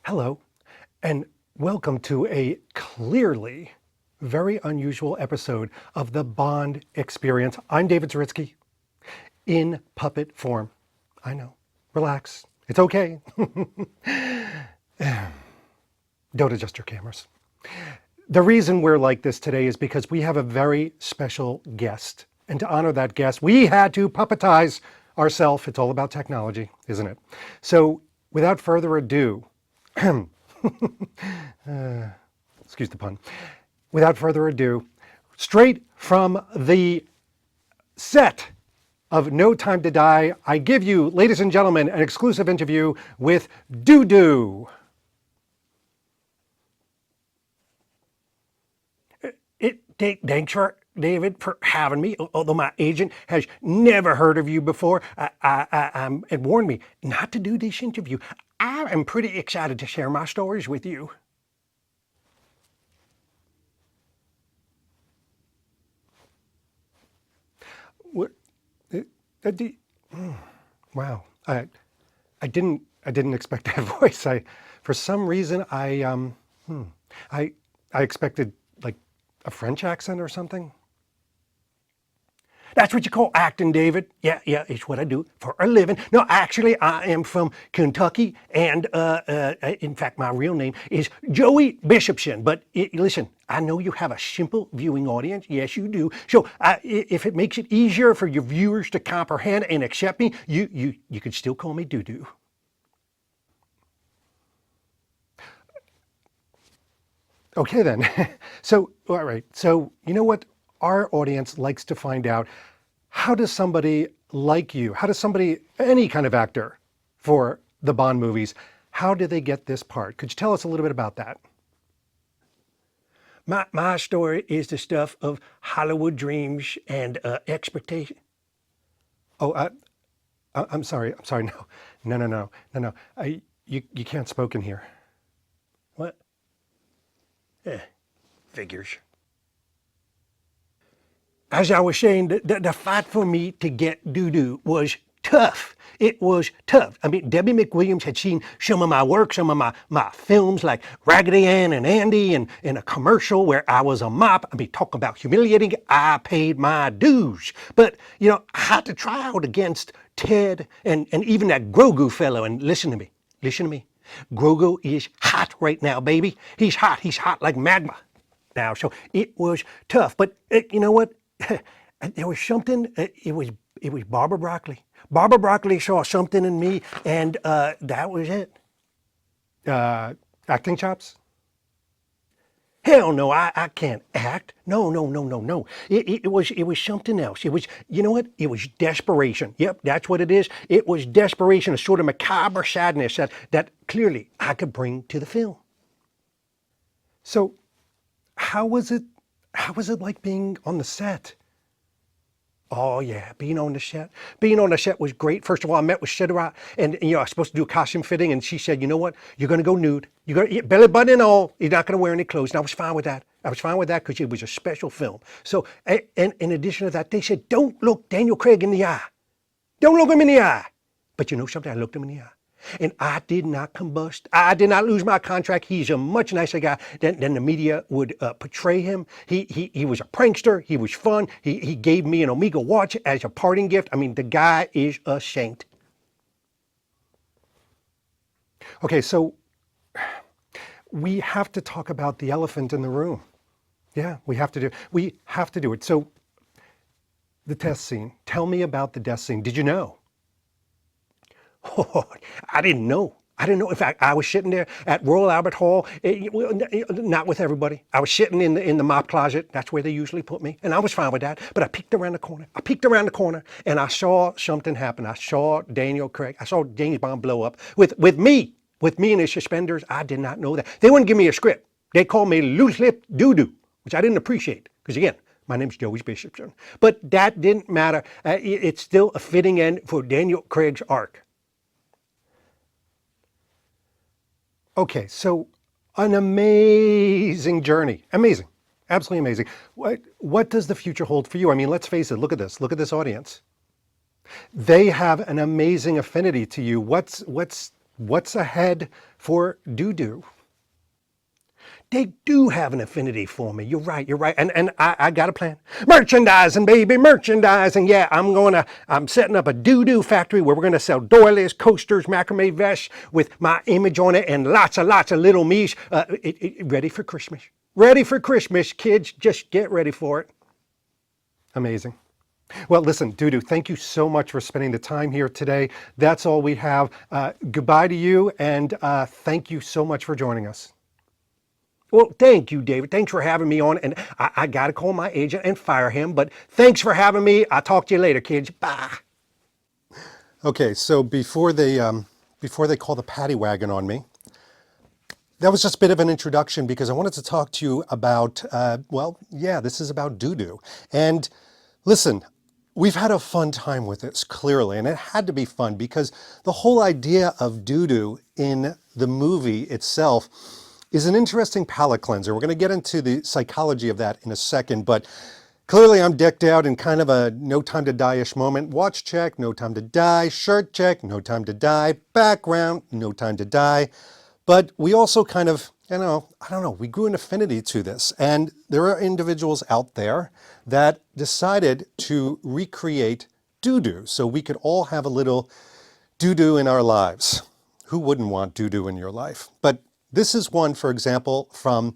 Hello, and welcome to a clearly very unusual episode of the Bond Experience. I'm David Zaritsky in puppet form. I know, relax, it's okay. Don't adjust your cameras. The reason we're like this today is because we have a very special guest. And to honor that guest, we had to puppetize ourselves. It's all about technology, isn't it? So without further ado, excuse the pun. Without further ado, straight from the set of No Time to Die, I give you, ladies and gentlemen, an exclusive interview with Doo-Doo. Thanks, David, for having me. Although my agent has never heard of you before, it warned me not to do this interview. I am pretty excited to share my stories with you. What? Wow, I didn't expect that voice. For some reason, I expected like a French accent or something. That's what you call acting, David. Yeah, it's what I do for a living. No, actually, I am from Kentucky, and in fact, my real name is Joey Bishopson. But listen, I know you have a simple viewing audience. Yes, you do. So if it makes it easier for your viewers to comprehend and accept me, you can still call me Doo-Doo. Okay, then. So, all right. So, you know what? Our audience likes to find out, how does somebody like you, how does somebody, any kind of actor for the Bond movies, how do they get this part? Could you tell us a little bit about that? My story is the stuff of Hollywood dreams and expectation. Oh, I'm sorry. No. You can't smoke in here. What? Figures. As I was saying, the fight for me to get Doo-Doo was tough. It was tough. I mean, Debbie McWilliams had seen some of my work, some of my films like Raggedy Ann and Andy, and in a commercial where I was a mop. I mean, talk about humiliating. I paid my dues. But, you know, I had to try out against Ted and even that Grogu fellow. And listen to me. Grogu is hot right now, baby. He's hot like magma now. So it was tough. But you know what? There was something, it was Barbara Broccoli. Barbara Broccoli saw something in me, and that was it. Acting chops? Hell no, I can't act. No. It was something else. It was, you know what? It was desperation. Yep, that's what it is. It was desperation, a sort of macabre sadness that clearly I could bring to the film. So how was it like being on the set? Oh yeah, being on the set. Being on the set was great. First of all, I met with Shidara, and you know, I was supposed to do a costume fitting, and she said, you know what? You're gonna go nude. You're gonna belly button and all. You're not gonna wear any clothes. And I was fine with that. Because it was a special film. So, and in addition to that, they said, don't look Daniel Craig in the eye. Don't look him in the eye. But you know something? I looked him in the eye. And I did not combust. I did not lose my contract. He's a much nicer guy than the media would portray him. He was a prankster. He was fun. He gave me an Omega watch as a parting gift. I mean, the guy is a saint. Okay, so we have to talk about the elephant in the room. Yeah, we have to do it. So the test scene. Tell me about the death scene. Did you know? Oh, I didn't know. In fact, I was sitting there at Royal Albert Hall, not with everybody. I was sitting in the mop closet. That's where they usually put me. And I was fine with that. But I peeked around the corner. And I saw something happen. I saw Daniel Craig. I saw James Bond blow up with me in his suspenders. I did not know that. They wouldn't give me a script. They called me loose-lipped Doo-Doo, which I didn't appreciate. Because again, my name's Joey Bishopson. But that didn't matter. It's still a fitting end for Daniel Craig's arc. Okay, so an amazing journey. Amazing. Absolutely amazing. What does the future hold for you? I mean, let's face it. Look at this audience. They have an amazing affinity to you. What's What's ahead for Doo-Doo? They do have an affinity for me. You're right. You're right. And I got a plan. Merchandising, baby, merchandising. Yeah, I'm setting up a doo-doo factory where we're gonna sell doilies, coasters, macrame vests with my image on it and lots of little me's. Ready for Christmas. Ready for Christmas, kids. Just get ready for it. Amazing. Well, listen, Doo-Doo, thank you so much for spending the time here today. That's all we have. Goodbye to you, and thank you so much for joining us. Well, thank you, David. Thanks for having me on. And I got to call my agent and fire him. But thanks for having me. I'll talk to you later, kids. Bye. Okay, so before they call the paddy wagon on me, that was just a bit of an introduction because I wanted to talk to you about, this is about Doo-Doo. And listen, we've had a fun time with this, clearly, and it had to be fun because the whole idea of Doo-Doo in the movie itself is an interesting palate cleanser. We're going to get into the psychology of that in a second, but clearly I'm decked out in kind of a No Time to Die-ish moment. Watch check, No Time to Die. Shirt check, No Time to Die. Background, No Time to Die. But we also kind of, I don't know, we grew an affinity to this. And there are individuals out there that decided to recreate Doo-Doo so we could all have a little Doo-Doo in our lives. Who wouldn't want Doo-Doo in your life? But this is one, for example, from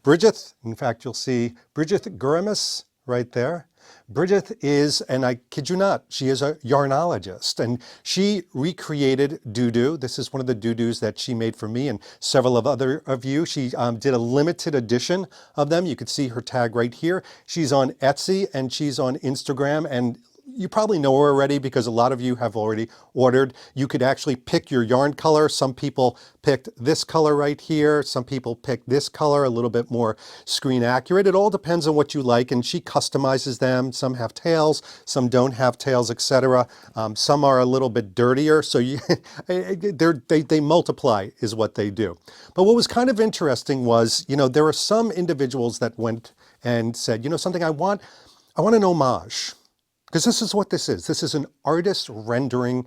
Bridget. In fact, you'll see Bridget Guramis right there. Bridget is, and I kid you not, she is a yarnologist, and she recreated Doo-Doo. This is one of the Doo-Doos that she made for me and several of you. She did a limited edition of them. You could see her tag right here. She's on Etsy and she's on Instagram, and you probably know her already because a lot of you have already ordered. You could actually pick your yarn color. Some people picked this color right here. Some people picked this color, a little bit more screen accurate. It all depends on what you like, and she customizes them. Some have tails, some don't have tails, etc. Some are a little bit dirtier, so they multiply is what they do. But what was kind of interesting was, there are some individuals that went and said, something I want an homage. Because this is what this is. This is an artist rendering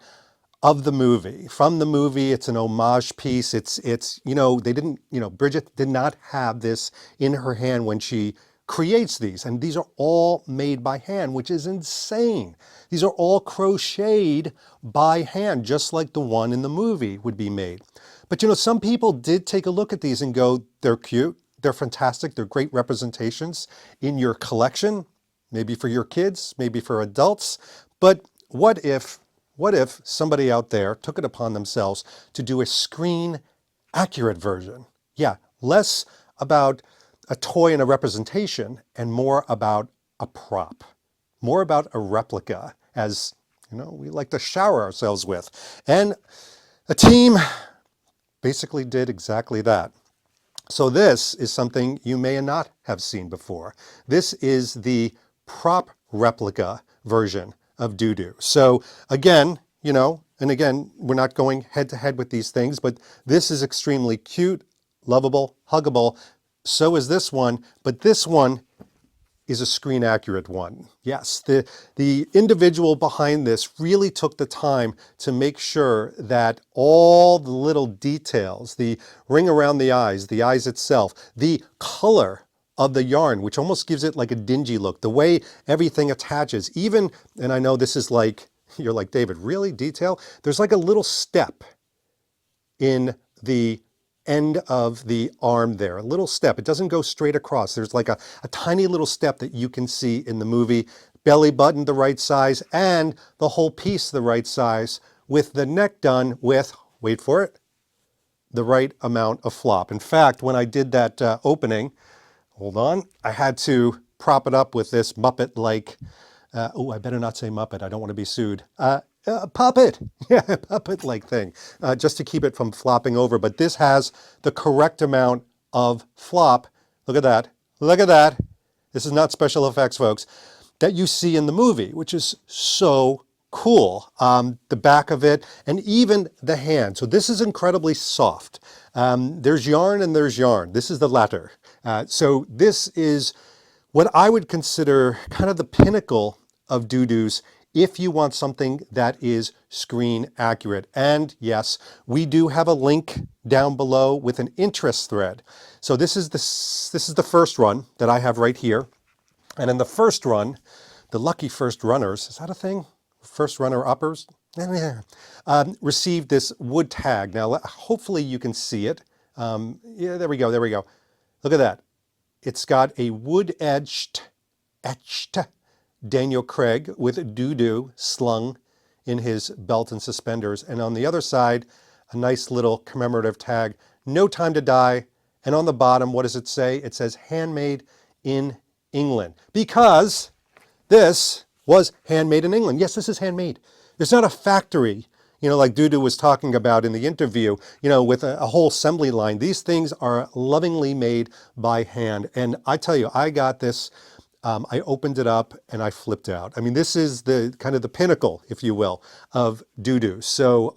of the movie. From the movie, it's an homage piece. It's they didn't, Bridget did not have this in her hand when she creates these. And these are all made by hand, which is insane. These are all crocheted by hand, just like the one in the movie would be made. But some people did take a look at these and go, they're cute, they're fantastic, they're great representations in your collection. Maybe for your kids, maybe for adults. But what if somebody out there took it upon themselves to do a screen accurate version? Yeah, less about a toy and a representation and more about a prop, more about a replica, as we like to shower ourselves with. And a team basically did exactly that. So this is something you may not have seen before. This is the prop replica version of Doo-Doo. So again, and again, we're not going head to head with these things, but this is extremely cute, lovable, huggable. So is this one, but this one is a screen accurate one. Yes, the individual behind this really took the time to make sure that all the little details, the ring around the eyes itself, the color of the yarn, which almost gives it like a dingy look, the way everything attaches, even, and I know this is like, you're like, David, really detail? There's like a little step in the end of the arm there, a little step. It doesn't go straight across. There's like a tiny little step that you can see in the movie. Belly button the right size and the whole piece the right size with the neck done with, wait for it, the right amount of flop. In fact, when I did that opening, hold on, I had to prop it up with this Muppet-like, I better not say Muppet, I don't want to be sued. Puppet, yeah, puppet-like thing, just to keep it from flopping over. But this has the correct amount of flop. Look at that, look at that. This is not special effects, folks, that you see in the movie, which is so cool. The back of it, and even the hand. So this is incredibly soft. There's yarn and there's yarn. This is the latter. So this is what I would consider kind of the pinnacle of Doo-Doos if you want something that is screen accurate. And yes, we do have a link down below with an interest thread. So this is the first run that I have right here. And in the first run, the lucky first runners, is that a thing? First runner uppers? Received this wood tag. Now, hopefully you can see it. Yeah, there we go. Look at that. It's got a wood-etched Daniel Craig with doo-doo slung in his belt and suspenders. And on the other side, a nice little commemorative tag, No Time to Die. And on the bottom, what does it say? It says handmade in England. Because this was handmade in England. Yes, this is handmade. There's not a factory, like Dudu was talking about in the interview, with a whole assembly line. These things are lovingly made by hand. And I tell you, I got this. I opened it up and I flipped out. I mean, this is the kind of the pinnacle, if you will, of Dudu. So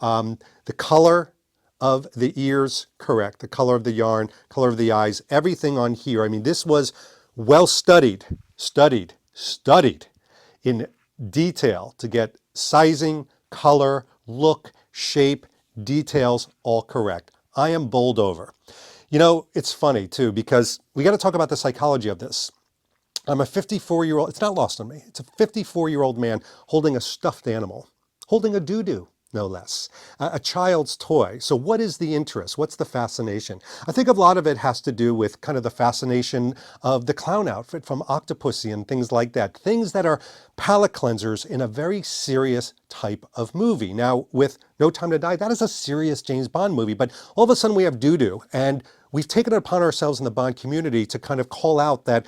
the color of the ears, correct. The color of the yarn, color of the eyes, everything on here. I mean, this was well studied in detail to get sizing, color, look, shape, details all correct. I am bowled over. It's funny too, because we got to talk about the psychology of this. I'm a 54-year-old, it's not lost on me. It's a 54-year-old man holding a stuffed animal, holding a doo-doo, no less, a child's toy. So what is the interest? What's the fascination? I think a lot of it has to do with kind of the fascination of the clown outfit from Octopussy and things like that. Things that are palate cleansers in a very serious type of movie. Now, with No Time to Die, that is a serious James Bond movie, but all of a sudden we have doo-doo, and we've taken it upon ourselves in the Bond community to kind of call out that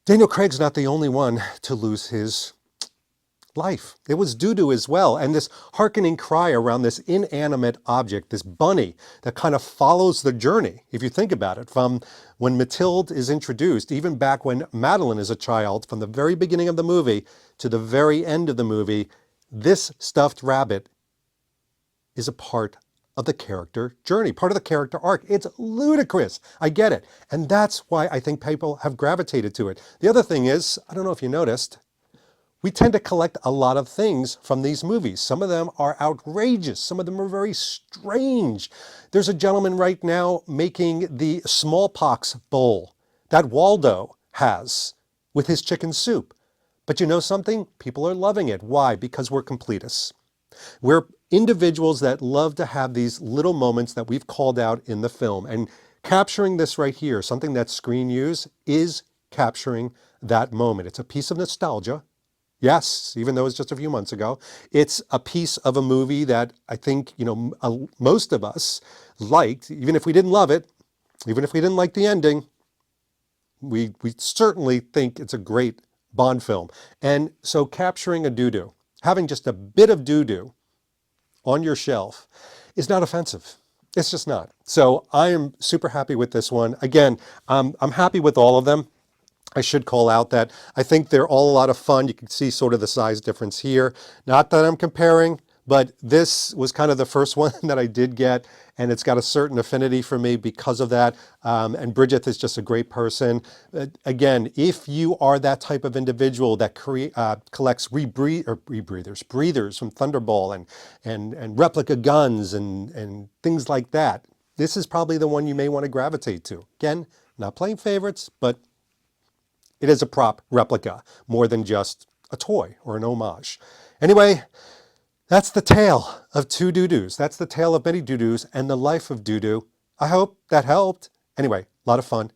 Daniel Craig's not the only one to lose his life. It was doo-doo as well. And this hearkening cry around this inanimate object, this bunny that kind of follows the journey, if you think about it, from when Mathilde is introduced, even back when Madeline is a child, from the very beginning of the movie to the very end of the movie, this stuffed rabbit is a part of the character journey, part of the character arc. It's ludicrous. I get it. And that's why I think people have gravitated to it. The other thing is, I don't know if you noticed, we tend to collect a lot of things from these movies. Some of them are outrageous. Some of them are very strange. There's a gentleman right now making the smallpox bowl that Waldo has with his chicken soup. But you know something? People are loving it. Why? Because we're completists. We're individuals that love to have these little moments that we've called out in the film. And capturing this right here, something that's screen use, is capturing that moment. It's a piece of nostalgia. Yes, even though it's just a few months ago. It's a piece of a movie that I think, most of us liked, even if we didn't love it, even if we didn't like the ending, we certainly think it's a great Bond film. And so capturing a doo-doo, having just a bit of doo-doo on your shelf is not offensive. It's just not. So I am super happy with this one. Again, I'm happy with all of them. I should call out that I think they're all a lot of fun. You can see sort of the size difference here. Not that I'm comparing, but this was kind of the first one that I did get, and it's got a certain affinity for me because of that. And Bridget is just a great person. Again, if you are that type of individual that collects breathers from Thunderball and replica guns and things like that, this is probably the one you may want to gravitate to. Again, not playing favorites, but it is a prop replica more than just a toy or an homage. Anyway, that's the tale of two doo-doos. That's the tale of many doo-doos and the life of doo-doo. I hope that helped. Anyway, a lot of fun.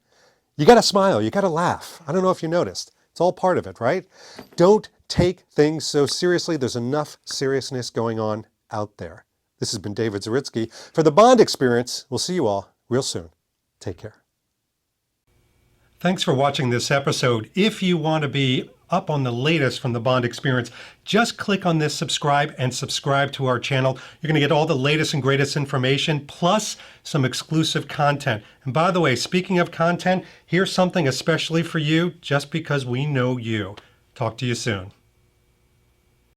You got to smile. You got to laugh. I don't know if you noticed. It's all part of it, right? Don't take things so seriously. There's enough seriousness going on out there. This has been David Zaritsky for The Bond Experience. We'll see you all real soon. Take care. Thanks for watching this episode. If you want to be up on the latest from the Bond Experience, just click on this subscribe and subscribe to our channel. You're going to get all the latest and greatest information, plus some exclusive content. And by the way, speaking of content, here's something especially for you, just because we know you. Talk to you soon.